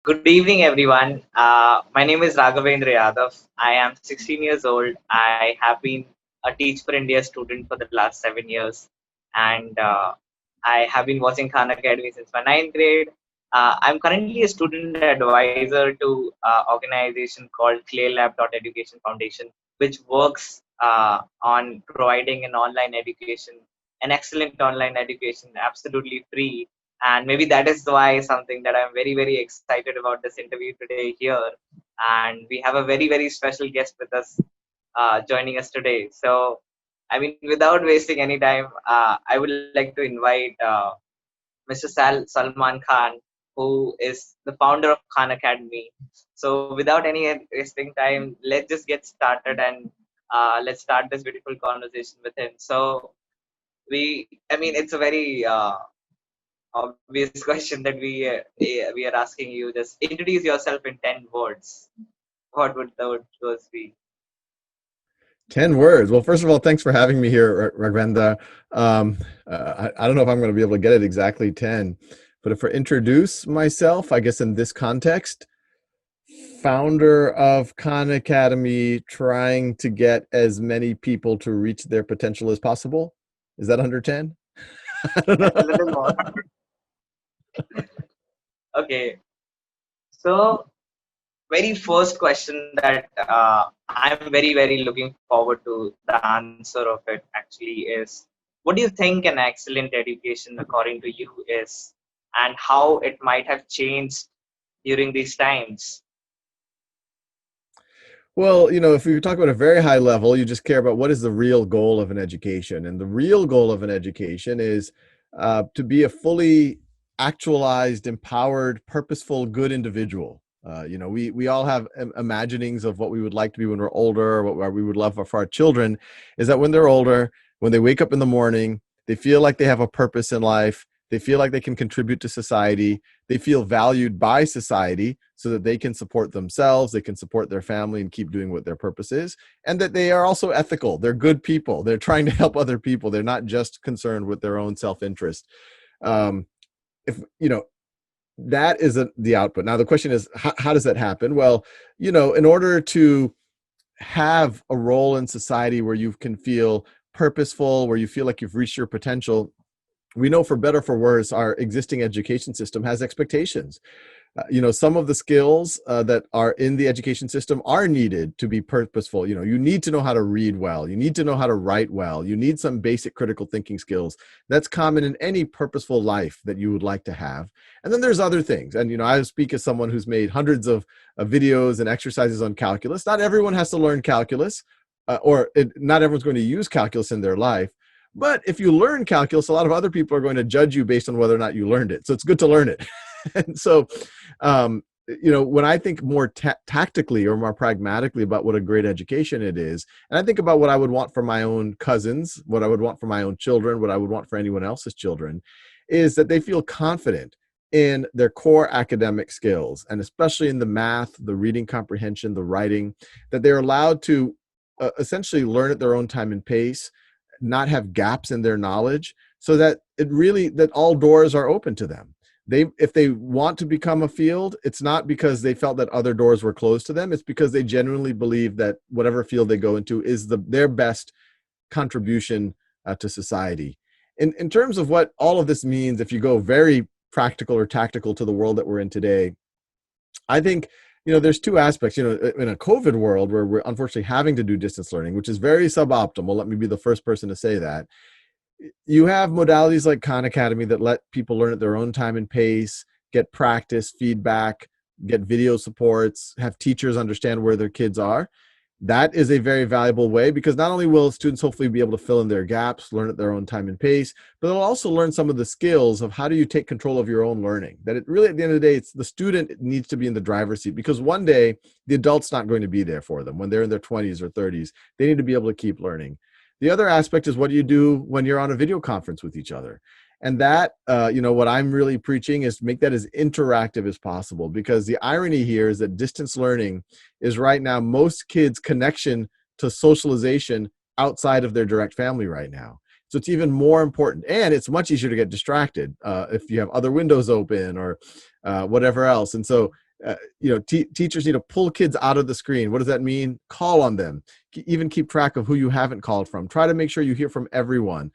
Good evening, everyone. My name is Raghavendra Yadav. I am 16 years old. I have been a Teach for India student for the last 7 years, and I have been watching Khan Academy since my ninth grade. I'm currently a student advisor to organization called ClearLab.Education Foundation, which works on providing an online education, an excellent online education, absolutely free. And maybe that is why something that I'm very, very excited about this interview today here. And we have a very, very special guest with us joining us today. So, I mean, without wasting any time, I would like to invite Mr. Salman Khan, who is the founder of Khan Academy. So, without any wasting time, let's just get started and let's start this beautiful conversation with him. So, I mean, it's a very obvious question that we are asking you. Just introduce yourself in 10 words. What would those be? 10 words. Well, first of all, thanks for having me here, Raghavendra. I don't know if I'm going to be able to get it exactly 10, but if I introduce myself, I guess in this context, founder of Khan Academy, trying to get as many people to reach their potential as possible. Is that under 10? I don't That's a know. little more. Okay. So, very first question that I'm very, very looking forward to the answer of it actually is, what do you think an excellent education, according to you, is, and how it might have changed during these times? Well, if you talk about a very high level, you just care about what is the real goal of an education. And the real goal of an education is to be a fully actualized, empowered, purposeful, good individual. We all have imaginings of what we would like to be when we're older, or what we would love for our children, is that when they're older, when they wake up in the morning, they feel like they have a purpose in life. They feel like they can contribute to society. They feel valued by society so that they can support themselves, they can support their family and keep doing what their purpose is, and that they are also ethical. They're good people. They're trying to help other people. They're not just concerned with their own self-interest. If that is the output. Now the question is, how does that happen? Well, in order to have a role in society where you can feel purposeful, where you feel like you've reached your potential, we know for better or for worse, our existing education system has expectations. Some of the skills that are in the education system are needed to be purposeful. You need to know how to read well. You need to know how to write well. You need some basic critical thinking skills. That's common in any purposeful life that you would like to have. And then there's other things. And, I speak as someone who's made hundreds of videos and exercises on calculus. Not everyone has to learn calculus, not everyone's going to use calculus in their life. But if you learn calculus, a lot of other people are going to judge you based on whether or not you learned it. So it's good to learn it. And so, when I think more tactically or more pragmatically about what a great education it is, and I think about what I would want for my own cousins, what I would want for my own children, what I would want for anyone else's children, is that they feel confident in their core academic skills, and especially in the math, the reading comprehension, the writing, that they're allowed to essentially learn at their own time and pace, not have gaps in their knowledge, so that that all doors are open to them. If they want to become a field, it's not because they felt that other doors were closed to them. It's because they genuinely believe that whatever field they go into is their best contribution to society. In terms of what all of this means, if you go very practical or tactical to the world that we're in today, I think there's two aspects. In a COVID world where we're unfortunately having to do distance learning, which is very suboptimal. Let me be the first person to say that. You have modalities like Khan Academy that let people learn at their own time and pace, get practice, feedback, get video supports, have teachers understand where their kids are. That is a very valuable way, because not only will students hopefully be able to fill in their gaps, learn at their own time and pace, but they'll also learn some of the skills of how do you take control of your own learning. That it really, at the end of the day, it's the student needs to be in the driver's seat, because one day the adult's not going to be there for them when they're in their 20s or 30s. They need to be able to keep learning. The other aspect is, what do you do when you're on a video conference with each other? And that, what I'm really preaching is make that as interactive as possible, because the irony here is that distance learning is right now most kids' connection to socialization outside of their direct family right now. So it's even more important, and it's much easier to get distracted if you have other windows open or whatever else. And so teachers need to pull kids out of the screen. What does that mean? Call on them. Even keep track of who you haven't called from. Try to make sure you hear from everyone.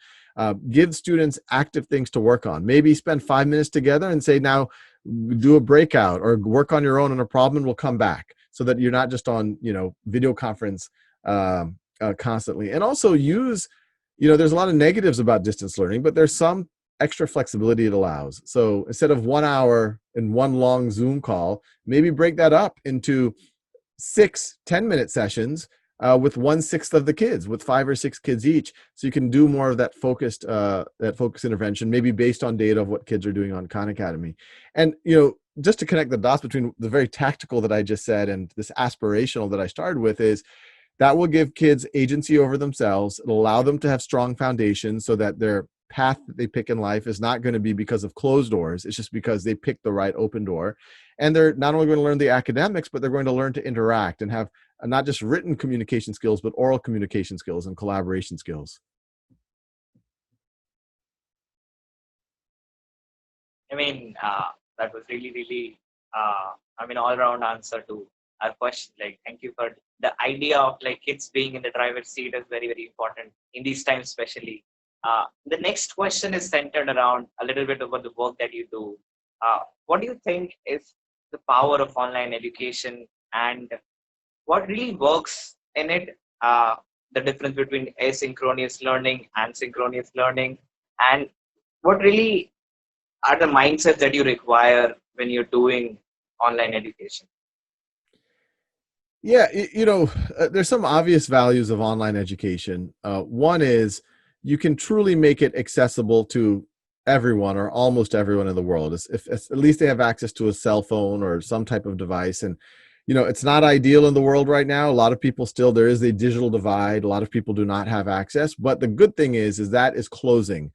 Give students active things to work on. Maybe spend 5 minutes together and say, now do a breakout or work on your own on a problem and we'll come back, so that you're not just on, video conference constantly. And also use, there's a lot of negatives about distance learning, but there's some extra flexibility it allows. So instead of 1 hour in one long Zoom call, maybe break that up into 6 10-minute sessions with 1/6 of the kids, with 5 or 6 kids each. So you can do more of that focused intervention, maybe based on data of what kids are doing on Khan Academy. And, just to connect the dots between the very tactical that I just said and this aspirational that I started with, is that will give kids agency over themselves. It'll allow them to have strong foundations so that their path that they pick in life is not going to be because of closed doors. It's just because they picked the right open door. And they're not only going to learn the academics, but they're going to learn to interact and have not just written communication skills, but oral communication skills and collaboration skills. I mean, that was really, really, all-around answer to our question. Like, thank you for the idea of like kids being in the driver's seat is very, very important in these times, especially. The next question is centered around a little bit about the work that you do. What do you think is the power of online education, and what really works in it? The difference between asynchronous learning and synchronous learning, and what really are the mindsets that you require when you're doing online education? Yeah, there's some obvious values of online education. One is you can truly make it accessible to everyone or almost everyone in the world. If at least they have access to a cell phone or some type of device. And, it's not ideal in the world right now. A lot of people still, there is a digital divide. A lot of people do not have access. But the good thing is that is closing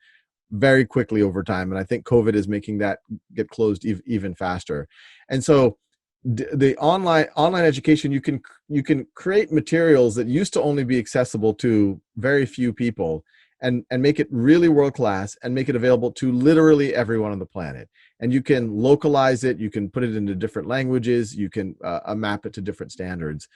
very quickly over time. And I think COVID is making that get closed even faster. And so the online education, you can create materials that used to only be accessible to very few people and make it really world class and make it available to literally everyone on the planet. And you can localize it, you can put it into different languages, you can map it to different standards.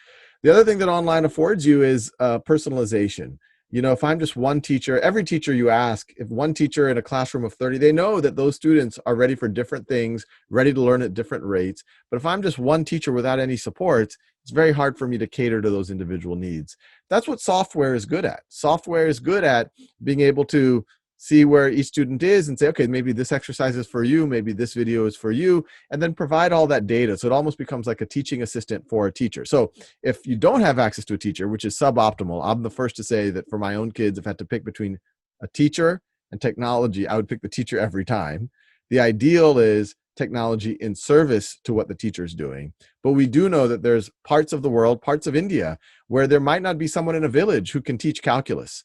The other thing that online affords you is personalization. If I'm just one teacher, every teacher you ask, if one teacher in a classroom of 30, they know that those students are ready for different things, ready to learn at different rates. But if I'm just one teacher without any supports, it's very hard for me to cater to those individual needs. That's what software is good at. Software is good at being able to see where each student is and say, okay, maybe this exercise is for you, maybe this video is for you, and then provide all that data. So it almost becomes like a teaching assistant for a teacher. So if you don't have access to a teacher, which is suboptimal, I'm the first to say that for my own kids, if I had to pick between a teacher and technology, I would pick the teacher every time. The ideal is technology in service to what the teacher is doing. But we do know that there's parts of the world, parts of India, where there might not be someone in a village who can teach calculus.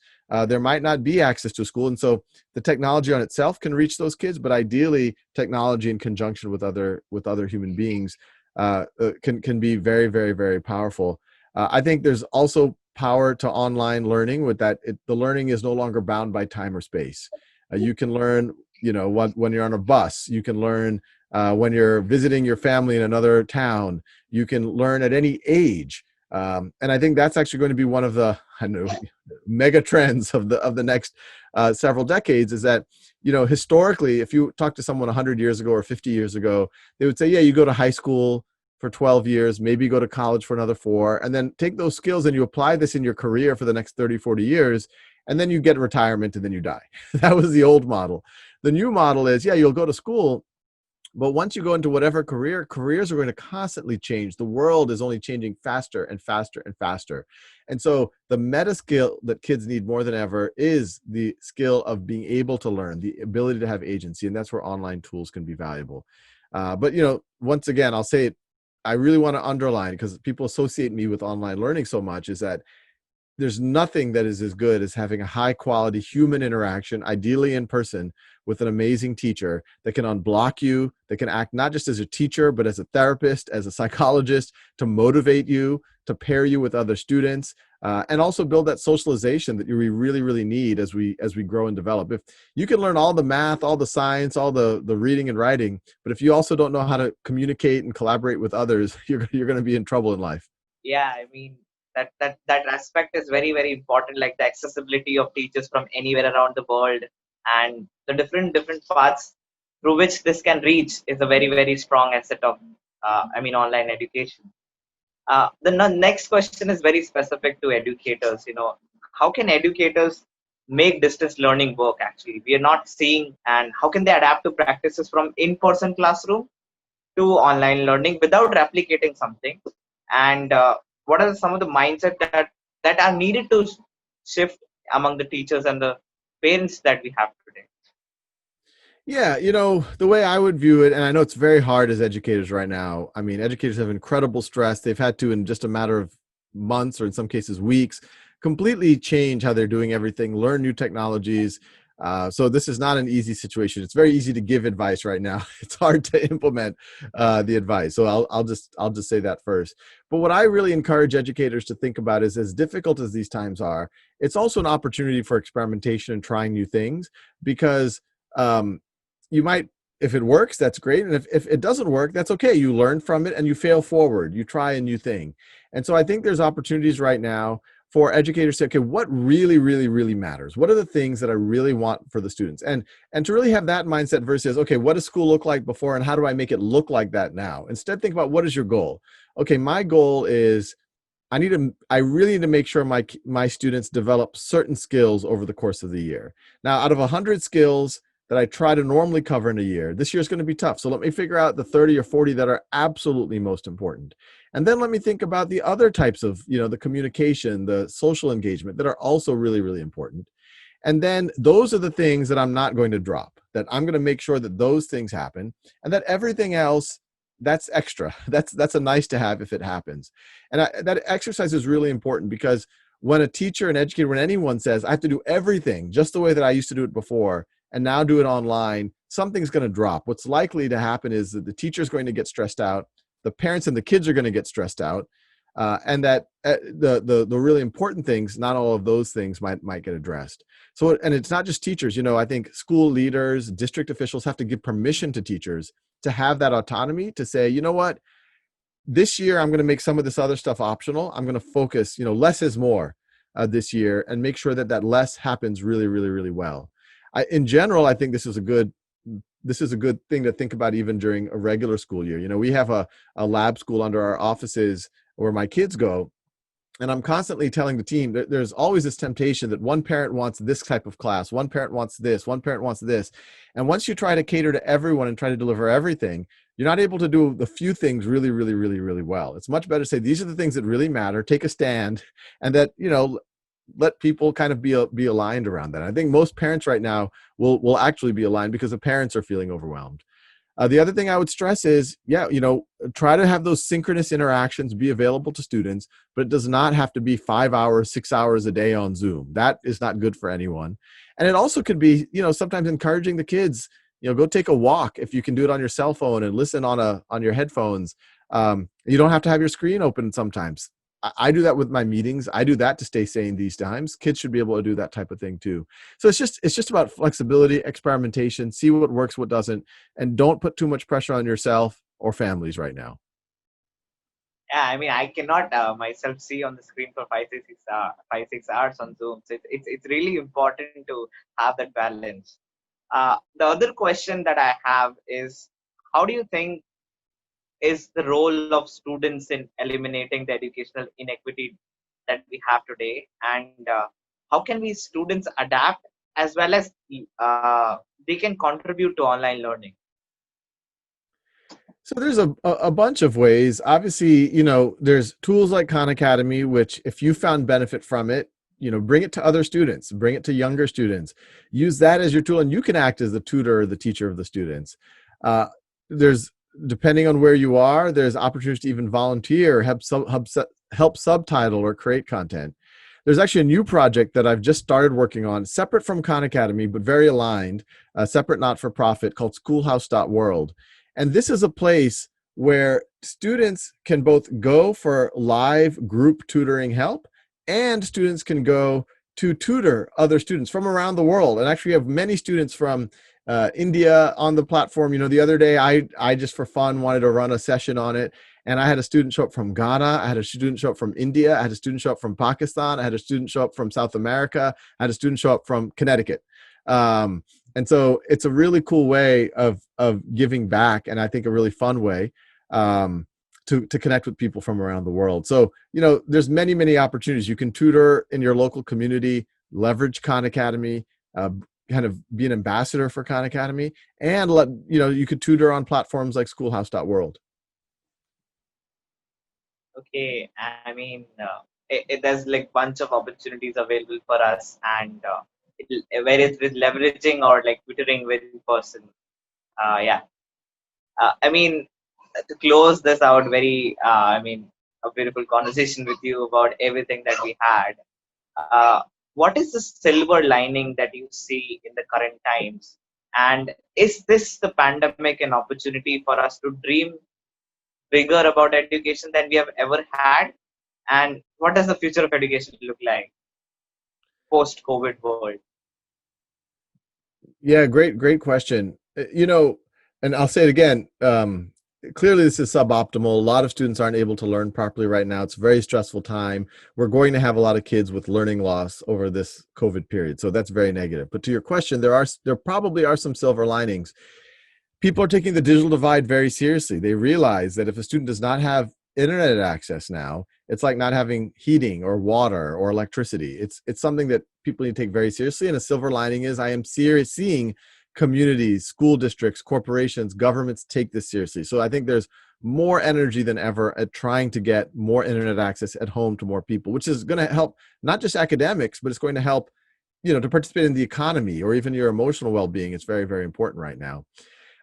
There might not be access to a school. And so the technology on itself can reach those kids, but ideally technology in conjunction with other human beings can be very, very, very powerful. I think there's also power to online learning with that. The learning is no longer bound by time or space. You can learn, when you're on a bus. You can learn when you're visiting your family in another town. You can learn at any age. And I think that's actually going to be one of the mega trends of the next several decades, is that, historically, if you talk to someone 100 years ago or 50 years ago, they would say, yeah, you go to high school for 12 years, maybe go to college for another 4, and then take those skills and you apply this in your career for the next 30, 40 years, and then you get retirement and then you die. That was the old model. The new model is, yeah, you'll go to school, but once you go into whatever careers are going to constantly change. The world is only changing faster and faster and faster. And so the meta skill that kids need more than ever is the skill of being able to learn, the ability to have agency. And that's where online tools can be valuable. But, once again, I'll say it, I really want to underline, because people associate me with online learning so much, is that there's nothing that is as good as having a high quality human interaction, ideally in person, with an amazing teacher that can unblock you, that can act not just as a teacher, but as a therapist, as a psychologist, to motivate you, to pair you with other students, and also build that socialization that we really, really need as we grow and develop. If you can learn all the math, all the science, all the reading and writing, but if you also don't know how to communicate and collaborate with others, you're going to be in trouble in life. Yeah, I mean that aspect is very very important, like the accessibility of teachers from anywhere around the world, and the different paths through which this can reach is a very very strong asset of online education. The next question is very specific to educators. How can educators make distance learning work? Actually, we are not seeing, and how can they adapt to practices from in-person classroom to online learning without replicating something? And what are some of the mindset that are needed to shift among the teachers and the parents that we have today? Yeah, the way I would view it, and I know it's very hard as educators right now. I mean, educators have incredible stress. They've had to, in just a matter of months or in some cases weeks, completely change how they're doing everything, learn new technologies. So this is not an easy situation. It's very easy to give advice right now. It's hard to implement the advice. So I'll just say that first. But what I really encourage educators to think about is, as difficult as these times are, it's also an opportunity for experimentation and trying new things, because you might, if it works, that's great. And if it doesn't work, that's okay. You learn from it and you fail forward. You try a new thing. And so I think there's opportunities right now for educators to say, okay, what really, really, really matters? What are the things that I really want for the students? And to really have that mindset versus, okay, what does school look like before and how do I make it look like that now? Instead, think about, what is your goal? Okay, my goal is I really need to make sure my students develop certain skills over the course of the year. Now, out of 100 skills that I try to normally cover in a year, this year is going to be tough. So let me figure out the 30 or 40 that are absolutely most important. And then let me think about the other types of, the communication, the social engagement that are also really, really important. And then those are the things that I'm not going to drop, that I'm going to make sure that those things happen, and that everything else, that's extra. That's a nice to have if it happens. And that exercise is really important, because when a teacher, an educator, when anyone says, I have to do everything just the way that I used to do it before, and now do it online, something's going to drop. What's likely to happen is that the teacher's going to get stressed out, the parents and the kids are going to get stressed out, and that the really important things, not all of those things might get addressed. So, and it's not just teachers. I think school leaders, district officials have to give permission to teachers to have that autonomy to say, you know what, this year I'm going to make some of this other stuff optional. I'm going to focus, less is more this year, and make sure that less happens really, really, really well. In general, I think this is a good thing to think about even during a regular school year. We have a lab school under our offices where my kids go, and I'm constantly telling the team that there's always this temptation that one parent wants this type of class, one parent wants this, one parent wants this. And once you try to cater to everyone and try to deliver everything, you're not able to do the few things really, really, really, really well. It's much better to say, these are the things that really matter, take a stand, and that, let people kind of be aligned around that. I think most parents right now will actually be aligned, because the parents are feeling overwhelmed. The other thing I would stress is, try to have those synchronous interactions be available to students, but it does not have to be 5 hours, 6 hours a day on Zoom. That is not good for anyone. And it also could be, sometimes encouraging the kids, go take a walk if you can do it on your cell phone and listen on your headphones. You don't have to have your screen open sometimes. I do that with my meetings. I do that to stay sane these times. Kids should be able to do that type of thing too. So it's just about flexibility, experimentation, see what works, what doesn't, and don't put too much pressure on yourself or families right now. Yeah, I mean, I cannot myself see on the screen for 5 6 hours on Zoom. So it's really important to have that balance. The other question that I have is, how do you think is the role of students in eliminating the educational inequity that we have today, and how can we students adapt as well as they can contribute to online learning? So there's a bunch of ways. Obviously, there's tools like Khan Academy, which if you found benefit from it, bring it to other students, bring it to younger students, use that as your tool, and you can act as the tutor or the teacher of the students. There's, depending on where you are, there's opportunities to even volunteer, help subtitle or create content. There's actually a new project that I've just started working on, separate from Khan Academy, but very aligned, separate not-for-profit, called schoolhouse.world. And this is a place where students can both go for live group tutoring help, and students can go to tutor other students from around the world. And actually, we have many students from India on the platform. The other day, I just for fun wanted to run a session on it. And I had a student show up from Ghana. I had a student show up from India. I had a student show up from Pakistan. I had a student show up from South America. I had a student show up from Connecticut. And so it's a really cool way of giving back, and I think a really fun way to connect with people from around the world. So, there's many opportunities. You can tutor in your local community, leverage Khan Academy, kind of be an ambassador for Khan Academy, and you could tutor on platforms like schoolhouse.world. Okay, I mean, there's like bunch of opportunities available for us, and whether it's with leveraging or like tutoring with person. Yeah, I mean, to close this out, a beautiful conversation with you about everything that we had. Uh, what is the silver lining that you see in the current times? And is this the pandemic an opportunity for us to dream bigger about education than we have ever had? And what does the future of education look like post-COVID world? Yeah, great question. And I'll say it again. Clearly, this is suboptimal. A lot of students aren't able to learn properly right now. It's a very stressful time. We're going to have a lot of kids with learning loss over this COVID period, so that's very negative. But to your question, there probably are some silver linings. People are taking the digital divide very seriously. They realize that if a student does not have internet access now, it's like not having heating or water or electricity. It's something that people need to take very seriously. And a silver lining is I am seeing communities, school districts, corporations, governments take this seriously. So I think there's more energy than ever at trying to get more internet access at home to more people, which is going to help not just academics, but it's going to help, to participate in the economy or even your emotional well-being. It's very, very important right now.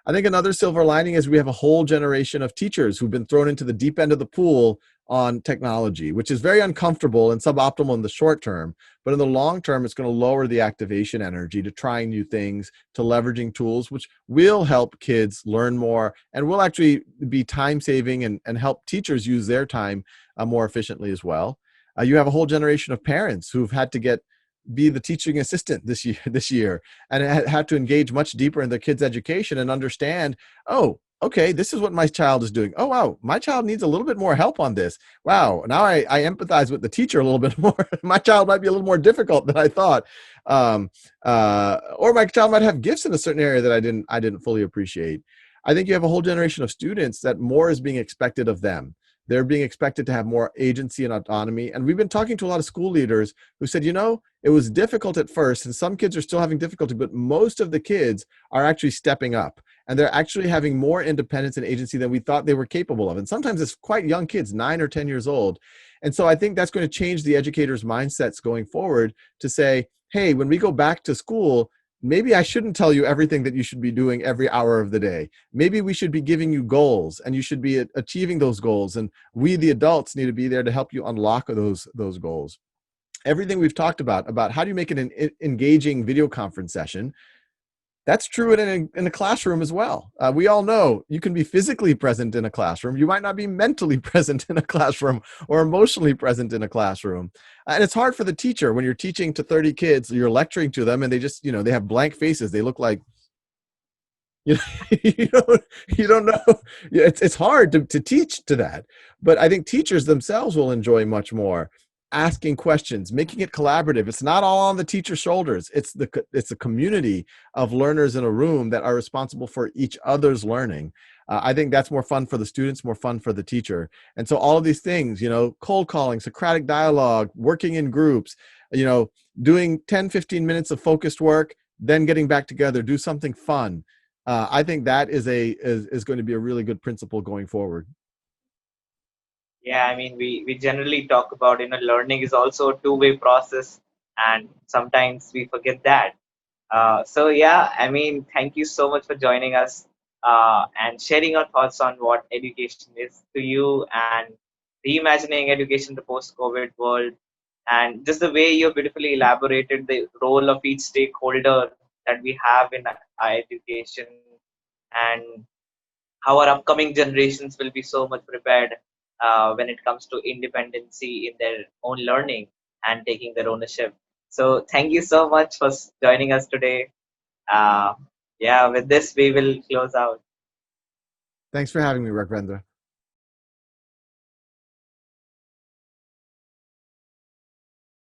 I think another silver lining is we have a whole generation of teachers who've been thrown into the deep end of the pool on technology, which is very uncomfortable and suboptimal in the short term. But in the long term, it's going to lower the activation energy to trying new things, to leveraging tools, which will help kids learn more and will actually be time saving and help teachers use their time more efficiently as well. You have a whole generation of parents who've had to be the teaching assistant this year and had to engage much deeper in their kids' education and understand, oh, okay, this is what my child is doing. Oh, wow, my child needs a little bit more help on this. Wow, now I empathize with the teacher a little bit more. My child might be a little more difficult than I thought. Or my child might have gifts in a certain area that I didn't fully appreciate. I think you have a whole generation of students that more is being expected of them. They're being expected to have more agency and autonomy. And we've been talking to a lot of school leaders who said, it was difficult at first, and some kids are still having difficulty, but most of the kids are actually stepping up. And they're actually having more independence and agency than we thought they were capable of. And sometimes it's quite young kids, 9 or 10 years old. And so I think that's going to change the educators' mindsets going forward to say, hey, when we go back to school, maybe I shouldn't tell you everything that you should be doing every hour of the day. Maybe we should be giving you goals and you should be achieving those goals. And we, the adults, need to be there to help you unlock those goals. Everything we've talked about how do you make it an engaging video conference session, that's true in a classroom as well. We all know you can be physically present in a classroom. You might not be mentally present in a classroom or emotionally present in a classroom. And it's hard for the teacher when you're teaching to 30 kids, you're lecturing to them and they just, they have blank faces. They look like, you don't know. It's hard to teach to that. But I think teachers themselves will enjoy much more asking questions, making it collaborative. It's not all on the teacher's shoulders. It's a community of learners in a room that are responsible for each other's learning. I think that's more fun for the students, more fun for the teacher. And so all of these things, cold calling, Socratic dialogue, working in groups, doing 10, 15 minutes of focused work, then getting back together, do something fun. I think that is going to be a really good principle going forward. Yeah, I mean, we generally talk about, learning is also a two-way process, and sometimes we forget that. So yeah, I mean, thank you so much for joining us and sharing your thoughts on what education is to you and reimagining education in the post-COVID world, and just the way you beautifully elaborated the role of each stakeholder that we have in our education, and how our upcoming generations will be so much prepared when it comes to independency in their own learning. and taking their ownership. So thank you so much for joining us today. Uh, yeah, with this we will close out. Thanks for having me, Raghavendra.